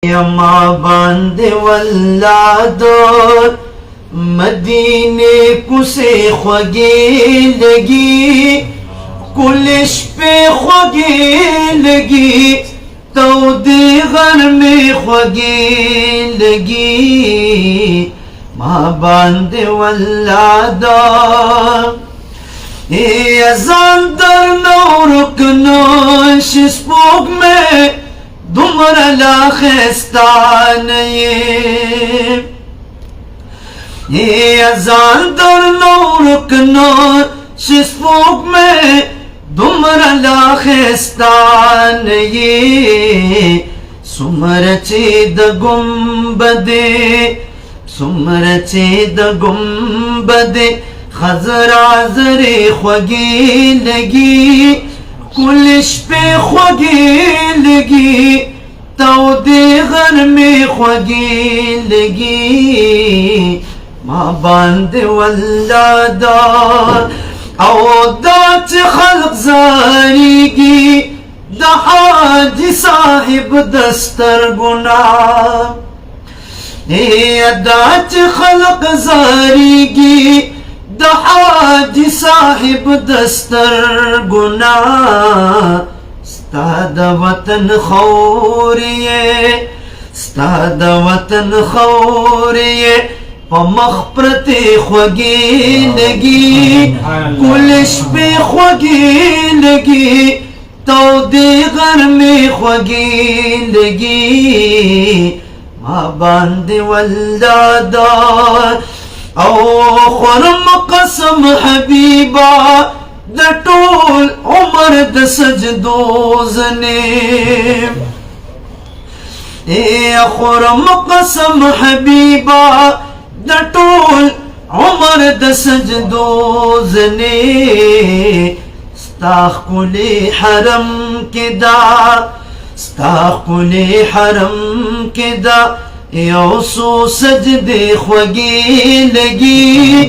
यमा बांधे वल्लादो मदीने कुसे ख्वगे लगी कुलिश पे ख्वगे लगी तौदे घर में ख्वगे लगी माँ बांधे वल्लादो ये अज़ान दर नौ रुकनो शिस्पोक में दुमर लाखिस्तान ये अज़ान दर नौ रुकनो शिस्पोक में दुमर लाखिस्तान ये सुमर चेद गुम्बदे खजरा जरे ख्वगे लगी कुलिश पे ख्वगे लगी तौदे घर में ख्वगे लगी माँ बांधे वल्लादा औदाच खल्क जारीगी दहाजी साहिब दस्तर गुना अदाच खल्क जारीगी दहाजी साहिब दस्तर गुना स्ताद वतन खौरिये पमख प्रति ख्वगे लगी कुलिश पे ख्वगे लगी तौदे घर में ख्वगे लगी माँ बांधे वल्लादा औ खुरम कसम हबीबा द टोल उमर द सजदोज़ने ए खुरम कसम हबीबा द टोल उमर द सजदोज़ने स्ताख़ुले हरम के दा योसो सजदे ख्वगे लगी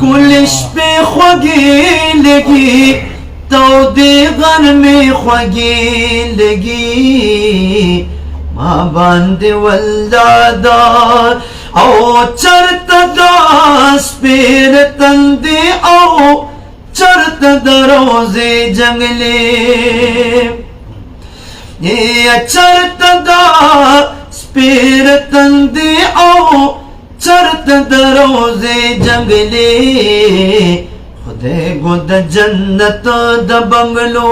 कुलिश पे ख्वगे लगी तौदे घर में ख्वगे लगी माँ बांधे वल्लादा औ चरतदास पेर तंदे औ चरत दरोजे जंगले ये चरतदा पेर तंदे आओ चरत दरोजे जंगले खुदे गुद जन्नत द बंगलो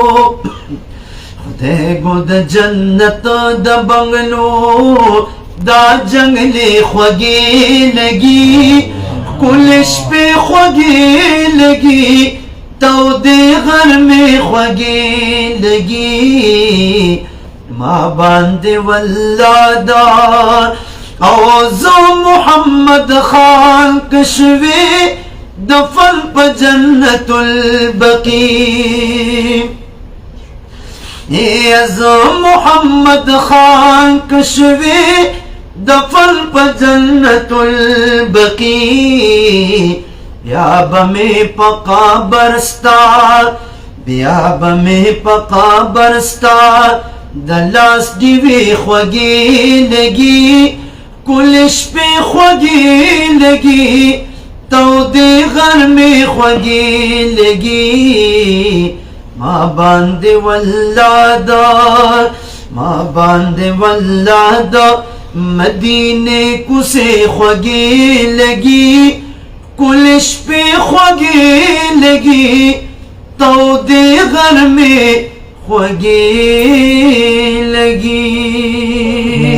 खुदे गुद जन्नत द बंगलो दा जंगले ख्वगे लगी कुलिश पे ख्वगे लगी तौदे घर में ख्वगे लगी माँ बांधे वल्लादा औज़ो मोहम्मद खान कशवे दफन प जन्नतुल बकी ये अज़ो मोहम्मद खान कशवे दफन प जन्नतुल बकी बियाब में पका बरसता दलास दिवे ख्वगे लगी कुलिश पे ख्वगे लगी तौदे घर में ख्वगे लगी माँ बांधे वल्लादा मदीने कुसे ख्वगे लगी कुलिश पे ख्वगे लगी तौदे घर में ख्वगे लगी।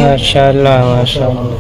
माशाअल्लाह माशाअल्लाह।